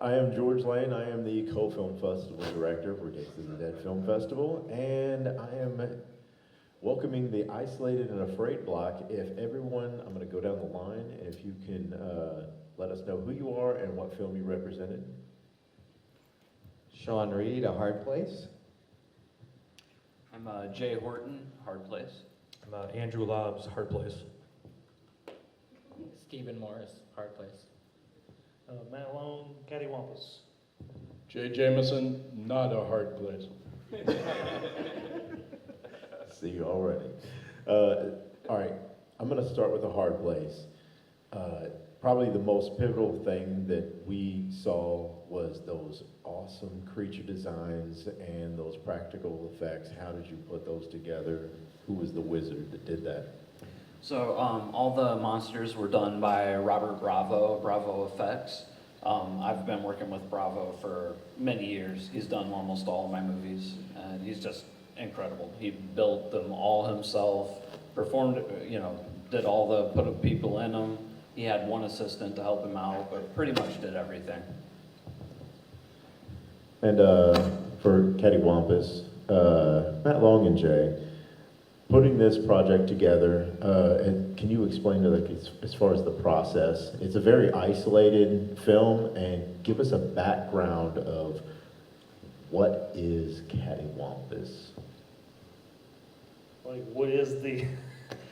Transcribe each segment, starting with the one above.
I am George Lane. I am the co-film festival director for Days of the Dead Film Festival, and I am welcoming the Isolated and Afraid block. If everyone, I'm going to go down the line, if you can let us know who you are and what film you represented. Sean Reid, A Hard Place. I'm Jay Horton, Hard Place. I'm Andrew Laabs, Hard Place. Stephen Morris, Hard Place. Matt Long, Cattywampus. Jaye Jameson, Not a Hard Place. See you already. All right, I'm going to start with A Hard Place. Probably the most pivotal thing that we saw was those awesome creature designs and those practical effects. How did you put those together? Who was the wizard that did that? So all the monsters were done by Robert Bravo, Bravo Effects. I've been working with Bravo for many years. He's done almost all of my movies, and he's just incredible. He built them all himself, performed, did all the, put people in them. He had one assistant to help him out, but pretty much did everything. And for Cattywampus, Matt Long and Jay, putting this project together, and can you explain to as far as the process? It's a very isolated film, and give us a background of what is Cattywampus? Like, what is the?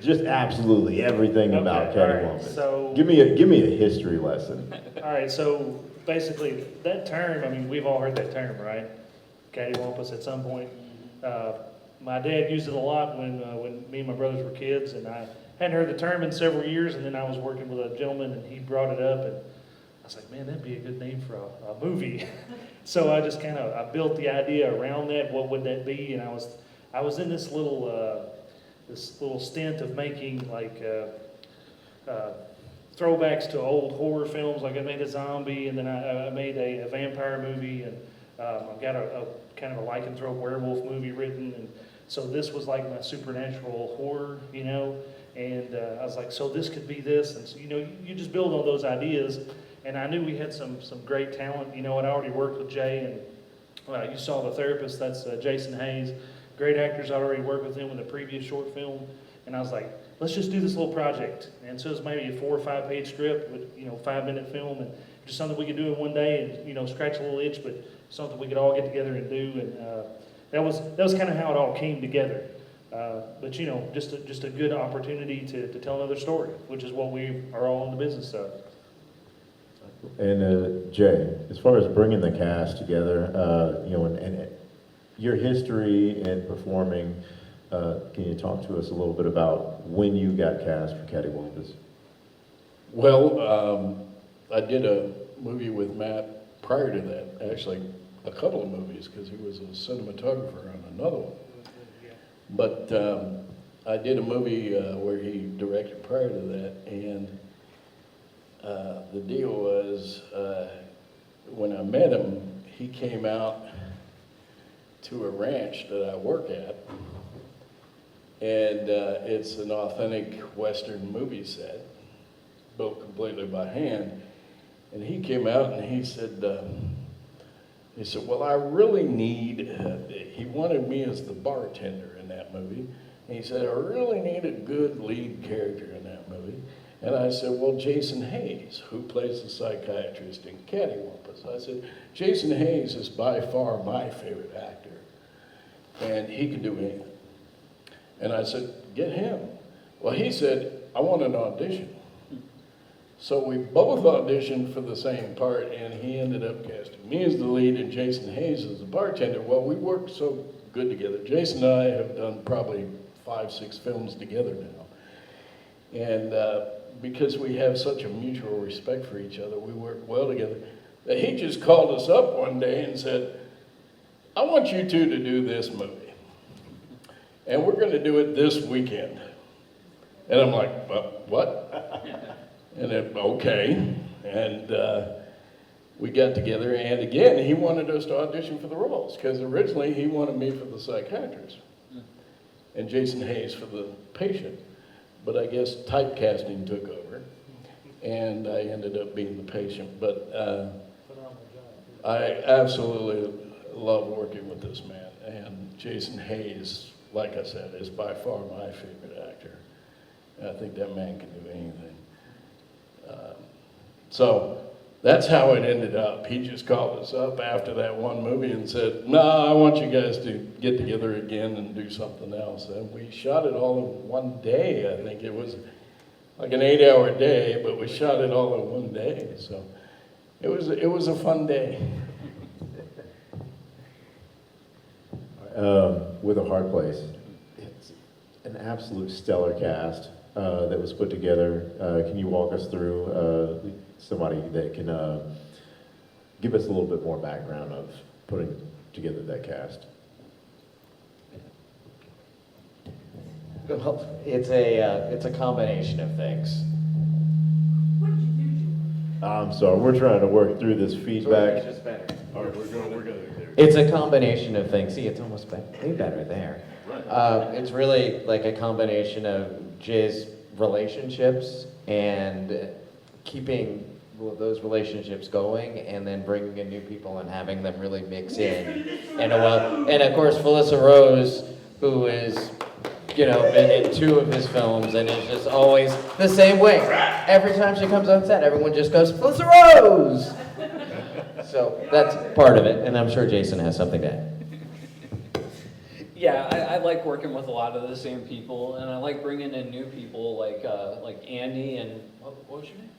Just absolutely everything about Okay, all right, Cattywampus. so- give me a history lesson. All right, so basically that term, I mean, we've all heard that term, right? Cattywampus at some point. My dad used it a lot when me and my brothers were kids, and I hadn't heard the term in several years, and then I was working with a gentleman, and he brought it up, and I was like, man, that'd be a good name for a movie. So I just I built the idea around that. What would that be? And I was in this little stint of making like throwbacks to old horror films. Like I made a zombie, and then I made a vampire movie, and I've got a kind of a lycanthrope werewolf movie written, and so this was like my supernatural horror, and I was like, so this could be this, and so, you just build on those ideas, and I knew we had some great talent, and I already worked with Jay, and you saw the therapist, that's Jason Hayes, great actors. I already worked with him in the previous short film, and I was like, let's just do this little project, and so it was maybe a 4 or 5 page script with 5-minute film, and just something we could do in one day, and scratch a little itch, but something we could all get together and do, and that was kind of how it all came together. But just a good opportunity to tell another story, which is what we are all in the business of. And Jay, as far as bringing the cast together, and your history in performing, can you talk to us a little bit about when you got cast for Cattywampus? Well, I did a movie with Matt prior to that, actually a couple of movies, because he was a cinematographer on another one. But I did a movie where he directed prior to that, and the deal was, when I met him, he came out to a ranch that I work at, and it's an authentic Western movie set, built completely by hand. And he came out and he said, well, I really need, he wanted me as the bartender in that movie. And he said, I really need a good lead character in that movie. And I said, well, Jason Hayes, who plays the psychiatrist in Cattywampus. I said, Jason Hayes is by far my favorite actor, and he can do anything. And I said, get him. Well, he said, I want an audition. So we both auditioned for the same part, and he ended up casting me as the lead and Jason Hayes as the bartender. Well, we worked so good together. Jason and I have done probably 5, 6 films together now. And because we have such a mutual respect for each other, we work well together, that he just called us up one day and said, I want you two to do this movie. And we're going to do it this weekend. And I'm like, what? And then, okay, and we got together, and again, he wanted us to audition for the roles, because originally he wanted me for the psychiatrist, and Jason Hayes for the patient, but I guess typecasting took over, and I ended up being the patient, but Phenomenal job. I absolutely love working with this man. And Jason Hayes, like I said, is by far my favorite actor. And I think that man can do anything. So that's how it ended up. He just called us up after that one movie and said, "No, I want you guys to get together again and do something else." And we shot it all in one day. I think it was like an 8-hour day, but we shot it all in one day. So it was a fun day. With A Hard Place, it's an absolute stellar cast that was put together. Can you walk us through somebody that can give us a little bit more background of putting together that cast? Well, it's a combination of things. I'm sorry, we're trying to work through this feedback. Just better. All right, we're good. It's a combination of things. See, it's almost way better there. It's really like a combination of Jay's relationships and keeping those relationships going, and then bringing in new people and having them really mix in. And of course, Felissa Rose, who is, been in 2 of his films, and is just always the same way. Every time she comes on set, everyone just goes, "Felissa Rose!" So that's part of it, and I'm sure Jason has something to add. Yeah, I like working with a lot of the same people, and I like bringing in new people like Andy and what was your name?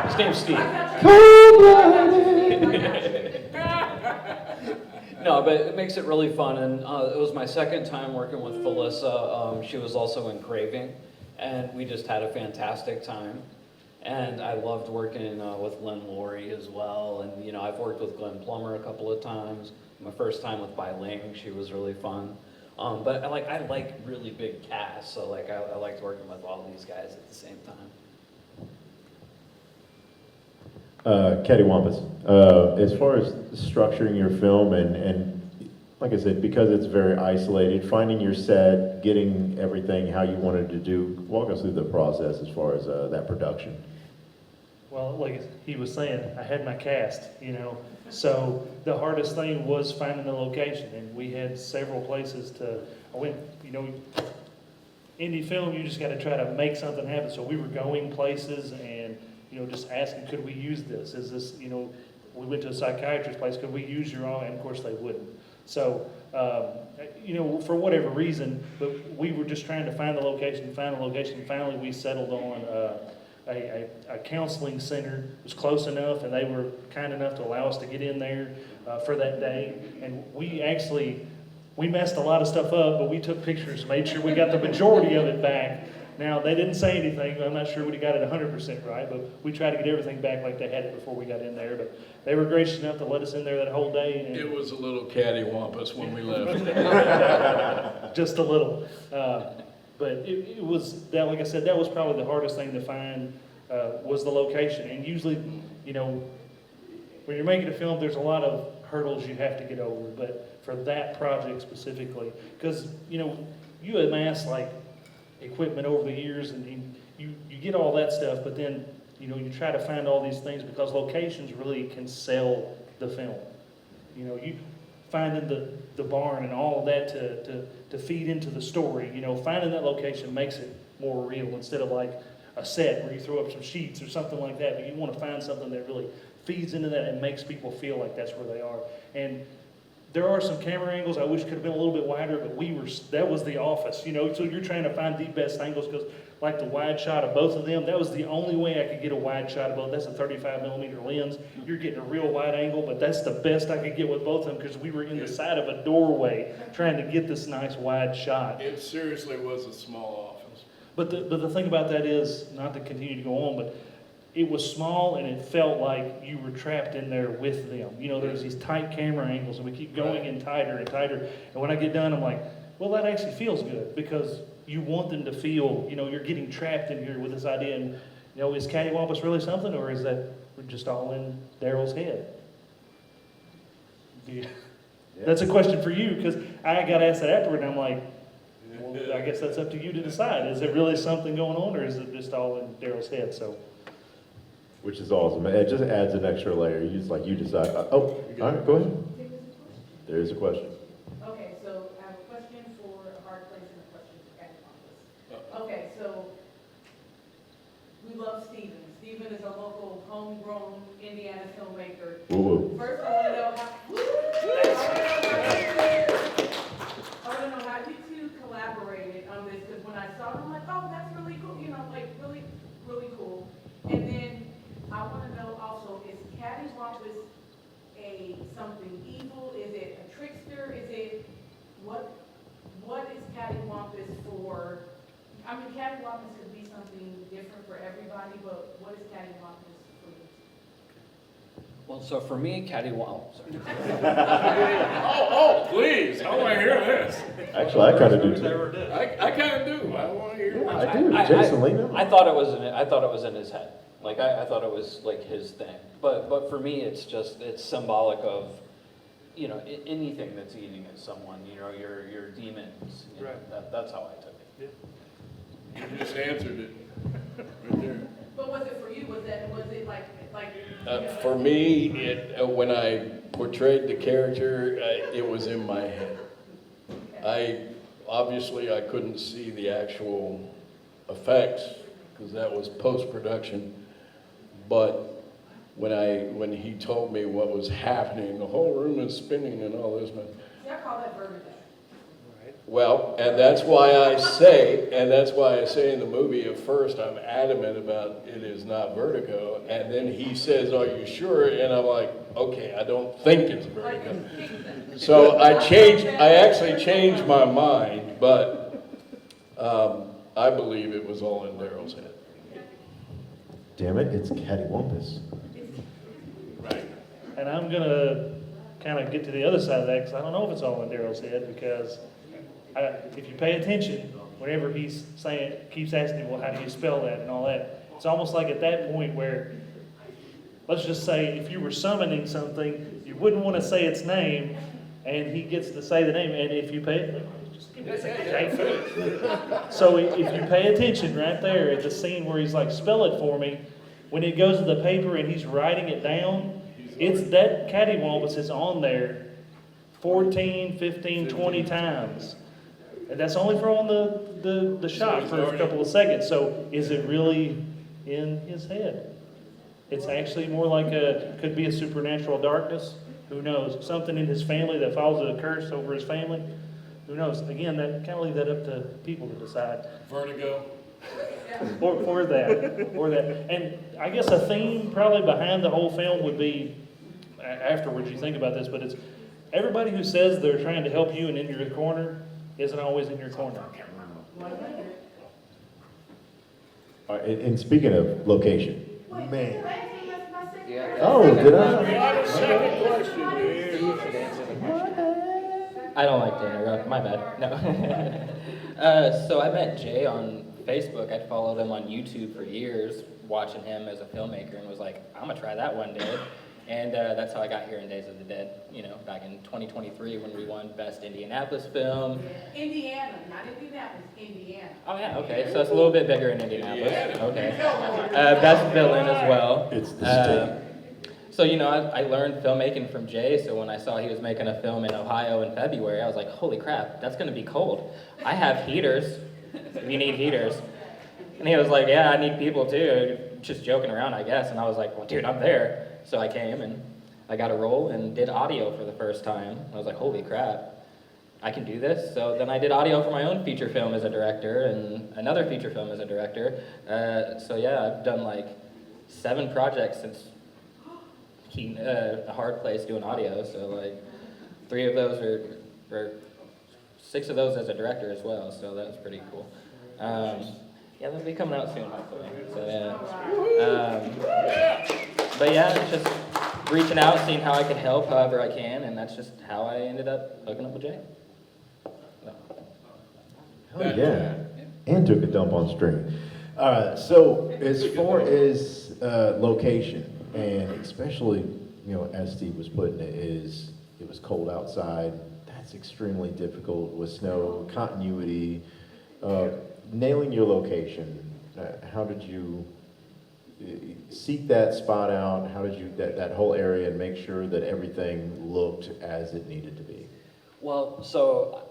His name's Steve. No, but it makes it really fun, and it was my second time working with Felissa. She was also in Craving, and we just had a fantastic time. And I loved working with Glenn Laurie as well, and I've worked with Glenn Plummer a couple of times. My first time with Bai Ling, she was really fun. But I like really big casts, so I liked working with all these guys at the same time. Cattywampus, as far as structuring your film and like I said, because it's very isolated, finding your set, getting everything how you wanted to do, walk us through the process as far as that production. Well, like he was saying, I had my cast, so the hardest thing was finding the location, and we had several places I went, indie film, you just got to try to make something happen, so we were going places and, just asking, could we use this? Is this, we went to a psychiatrist's place, could we use your own? And of course they wouldn't. So, for whatever reason, but we were just trying to find the location. Finally, we settled on a counseling center. It was close enough, and they were kind enough to allow us to get in there for that day. And we messed a lot of stuff up, but we took pictures, made sure we got the majority of it back. Now, they didn't say anything. I'm not sure we got it 100% right, but we tried to get everything back like they had it before we got in there. But they were gracious enough to let us in there that whole day. And It was a little cattywampus when we left. just a little. But it was, that, like I said, that was probably the hardest thing to find, was the location. And usually, when you're making a film, there's a lot of hurdles you have to get over. But for that project specifically, because, you amass like equipment over the years, and you get all that stuff, but then, you try to find all these things because locations really can sell the film. You finding the barn and all of that to feed into the story, finding that location makes it more real instead of like a set where you throw up some sheets or something like that, but you want to find something that really feeds into that and makes people feel like that's where they are. And there are some camera angles I wish could have been a little bit wider, but that was the office, so you're trying to find the best angles, because like the wide shot of both of them, that was the only way I could get a wide shot of both. That's a 35 millimeter lens. You're getting a real wide angle, but that's the best I could get with both of them, because we were in the side of a doorway trying to get this nice wide shot. It seriously was a small office. But the thing about that is, not to continue to go on, but it was small and it felt like you were trapped in there with them. There's these tight camera angles and we keep going in tighter and tighter. And when I get done, I'm like, well, that actually feels good, because you want them to feel, you're getting trapped in here with this idea. And, is Cattywampus really something, or is that we're just all in Daryl's head? That's a question for you, because I got asked that afterward, and I'm like, well, I guess that's up to you to decide. Is there really something going on, or is it just all in Daryl's head? So. Which is awesome. It just adds an extra layer. You just like, you decide, oh, all right, go ahead. There is a question. Okay, so I have a question for a hard place and a question for Cattywampus. Okay, so we love Steven. Steven is a local homegrown Indiana filmmaker. Woo woo. First, I want to know how you two collaborated on this, because when I saw it, I'm like, oh, that's really cool, you know, like really, really cool. And then I want to know also, is Cattywampus something evil? Is it a trickster? Is it, what is Cattywampus for? I mean, Cattywampus could be something different for everybody, but what is Cattywampus for you? Well, so for me, Cattywampus. Oh, please, I want to hear this. Actually, I kind of do too. Never did. I kind of do. I want to hear Yeah, this. I do. Jason, lean in. I thought it was in his head. Like I thought it was like his thing. But for me, it's symbolic of, you know, anything that's eating at someone. You know, your demons. You know, Right. that's how I took it. You just answered it right there. But was it for you? Was it like? For me, when I portrayed the character, it was in my head. Obviously I couldn't see the actual effects because that was post-production. But when he told me what was happening, the whole room is spinning and all this, man. See, I call that vertigo. Well, and that's why I say in the movie at first I'm adamant about it is not vertigo, and then he says, "Are you sure?" And I'm like, "Okay, I don't think it's vertigo." So I actually changed my mind, but I believe it was all in Daryl's head. Damn it, it's Cattywampus. Right. And I'm gonna kind of get to the other side of that, because I don't know if it's all in Daryl's head, because if you pay attention, whenever he's saying, keeps asking him, well, how do you spell that and all that, it's almost like at that point where, let's just say, if you were summoning something, you wouldn't want to say its name, and he gets to say the name, and if you pay, so if you pay attention right there at the scene where he's like, spell it for me, when it goes to the paper and he's writing it down, it's that Cattywampus is on there 14, 15, 20 times. And that's only for on the shot for a couple of seconds. So is it really in his head? It's actually more like could be a supernatural darkness. Who knows? Something in his family that follows a curse over his family. Who knows? Again, that kind of leave that up to people to decide. Vertigo. Or that. And I guess a theme probably behind the whole film would be, afterwards you think about this, but it's everybody who says they're trying to help you and in your corner isn't always in your corner. All right, and speaking of location, Wait, man. did I answer my second Yeah. question? Oh, did I? Second question, I don't like to interrupt, my bad. No. So I met Jay on Facebook. I'd followed him on YouTube for years, watching him as a filmmaker, and was like, I'm gonna try that one day. And that's how I got here in Days of the Dead, you know, back in 2023 when we won Best Indianapolis Film. Indiana, not Indianapolis, Indiana. Oh yeah, okay, so it's a little bit bigger in Indianapolis. Okay. Best Villain as well. It's the state. So, you know, I learned filmmaking from Jay, so when I saw he was making a film in Ohio in February, I was like, holy crap, that's gonna be cold. I have heaters, if you need heaters. And he was like, yeah, I need people too, just joking around, I guess. And I was like, well, dude, I'm there. So I came and I got a role and did audio for the first time. I was like, holy crap, I can do this. So then I did audio for my own feature film as a director and another feature film as a director. So yeah, I've done like 7 projects since A Hard Place doing audio. So like 3 of those or 6 of those as a director as well. So that was pretty cool. Yeah, they'll be coming out soon, hopefully. So yeah. But yeah, it's just reaching out, seeing how I can help however I can, and that's just how I ended up hooking up with Jay. So. Hell yeah. And took a dump on stream. So as far as location, and especially, you know, as Steve was putting it, it was cold outside. That's extremely difficult with snow, continuity, nailing your location. How did you seek that spot out? How did you, that whole area, and make sure that everything looked as it needed to be? Well, so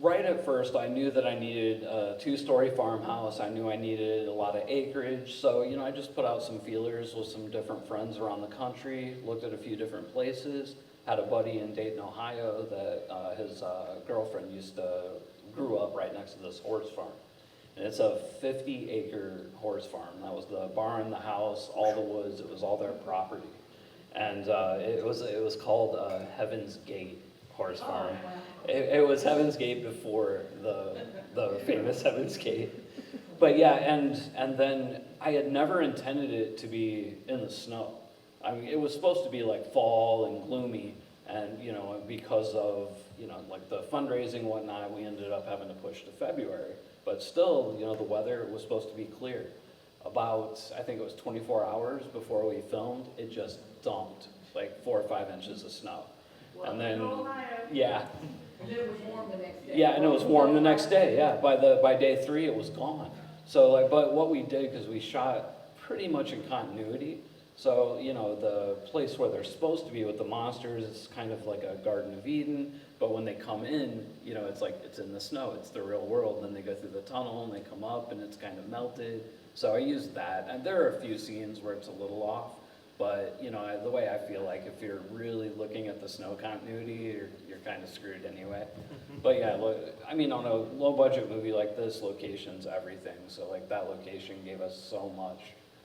right at first, I knew that I needed a 2-story farmhouse. I knew I needed a lot of acreage. So, you know, I just put out some feelers with some different friends around the country, looked at a few different places. Had a buddy in Dayton, Ohio that his girlfriend grew up right next to this horse farm. And it's a 50-acre horse farm. That was the barn, the house, all the woods. It was all their property. And it was called Heaven's Gate Horse Farm. It was Heaven's Gate before the famous Heaven's Gate. But yeah, and then I had never intended it to be in the snow. I mean, it was supposed to be like fall and gloomy, and you know, because of, you know, like the fundraising and whatnot, we ended up having to push to February. But still, you know, the weather was supposed to be clear. About, I think it was 24 hours before we filmed, it just dumped like 4 or 5 inches of snow. Well, And then, Ohio, yeah, and then it was warm the next day. yeah, and it was warm the next day. Yeah, by day 3, it was gone. So like, but what we did, because we shot pretty much in continuity. So, you know, the place where they're supposed to be with the monsters is kind of like a Garden of Eden, but when they come in, you know, it's like it's in the snow, it's the real world. Then they go through the tunnel and they come up and it's kind of melted. So I used that, and there are a few scenes where it's a little off, but, you know, the way I feel like if you're really looking at the snow continuity, you're kind of screwed anyway. But yeah, I mean, on a low-budget movie like this, location's everything. So like that location gave us so much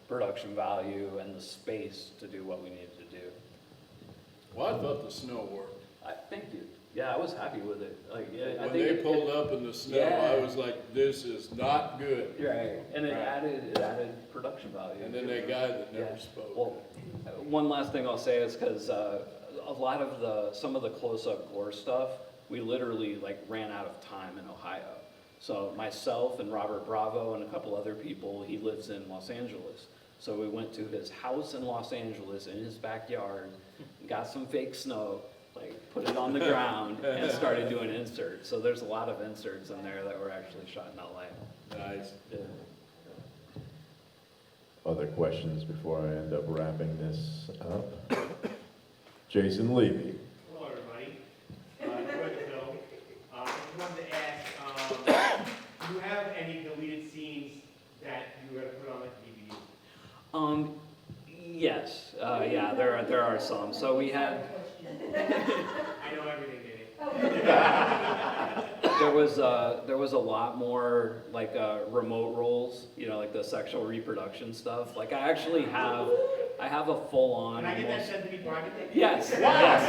production value and the space to do what we needed to do. Well, I thought the snow worked. Thank you. Yeah, I was happy with it. Like, yeah, I When think they pulled up in the snow, yeah. I was like, this is not good. Right, and it Right. added production value. And then that guy that never Yeah. spoke. Well, one last thing I'll say is because a lot of some of the close-up gore stuff, we literally like ran out of time in Ohio. So myself and Robert Bravo and a couple other people, he lives in Los Angeles. So we went to his house in Los Angeles in his backyard, got some fake snow, like put it on the ground and started doing inserts. So there's a lot of inserts in there that were actually shot in LA. Nice. Yeah. Other questions before I end up wrapping this up? Jason Levy. Hello, everybody. Enjoyed the film. I just wanted to ask, do you have any deleted scenes that you were going to put on the DVD? Yes, yeah, there are some. So we had, I know everything in it. there was a lot more like remote roles, you know, like the sexual reproduction stuff. Like I actually have a full on. Can I get that sent to me privately? Yes, yes.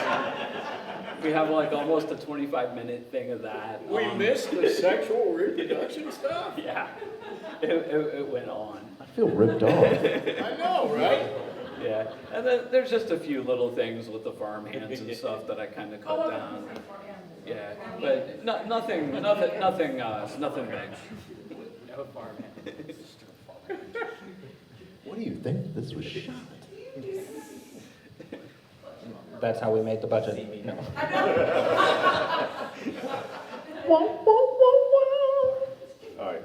We have like almost a 25-minute thing of that. We missed the sexual reproduction stuff? Yeah, it went on. I feel ripped off. I know, right? Yeah, and then there's just a few little things with the farm hands and stuff that I kind of cut down. Yeah, but nothing big. No farm hands. What do you think this was shot? That's how we made the budget. No. All right.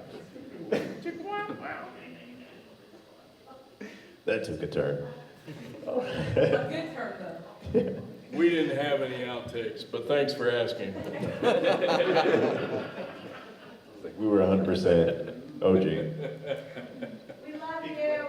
That took a turn. A good turn though. We didn't have any outtakes, but thanks for asking. We were 100% OG. We love you.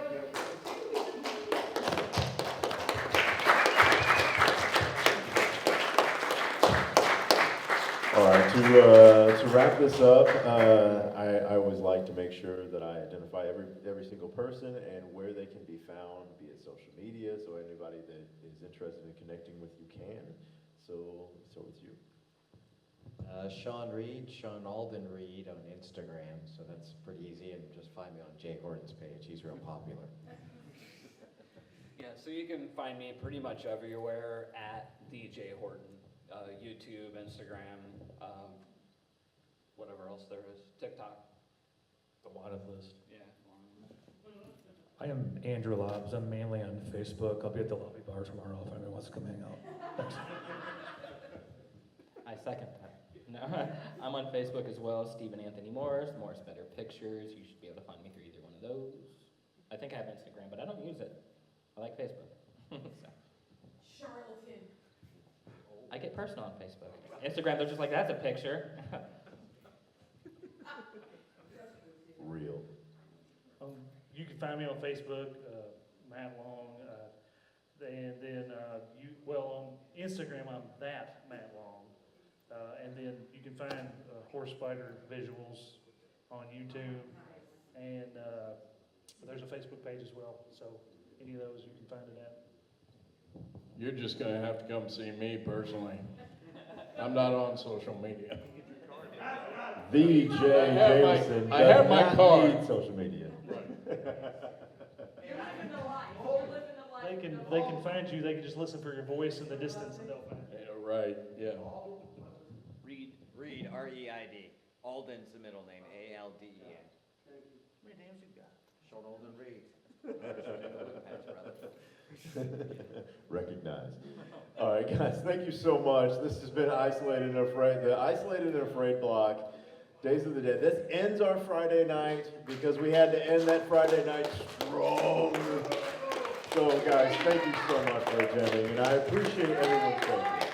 All right, to wrap this up, I always like to make sure that I identify every single person and where they can be found, be it social media, so anybody that is interested in connecting with you can. So with you. Sean Reid, Sean Alden Reid on Instagram, so that's pretty easy, and just find me on Jay Horton's page. He's real popular. Yeah, so you can find me pretty much everywhere at DJ Horton. YouTube, Instagram, whatever else there is, TikTok. The wanted list. Yeah. I am Andrew Laabs. I'm mainly on Facebook. I'll be at the lobby bar tomorrow if anyone wants to come hang out. Thanks. I second that. No, I'm on Facebook as well, Stephen Anthony Morris, Morris Better Pictures. You should be able to find me through either one of those. I think I have Instagram, but I don't use it. I like Facebook. So, Charlatan. I get personal on Facebook. Instagram, they're just like, that's a picture. Real. You can find me on Facebook, Matt Long, and then on Instagram, I'm that Matt Long. And then you can find horse fighter visuals on YouTube, and there's a Facebook page as well. So any of those you can find it at. You're just gonna have to come see me personally. I'm not on social media. The Jaye Jameson I have my does not card. need social media. You're living the life. You're living the life. They can find you. They can just listen for your voice in the distance, and they'll find you. Yeah, right, yeah. Reid, R-E-I-D. Alden's the middle name, A-L-D-E-N. How many names you got? Short Alden Reid. Recognized. All right, guys, thank you so much. This has been Isolated and Afraid, the Isolated and Afraid block, Days of the Dead. This ends our Friday night because we had to end that Friday night strong. So, guys, thank you so much for attending, and I appreciate everyone's presence.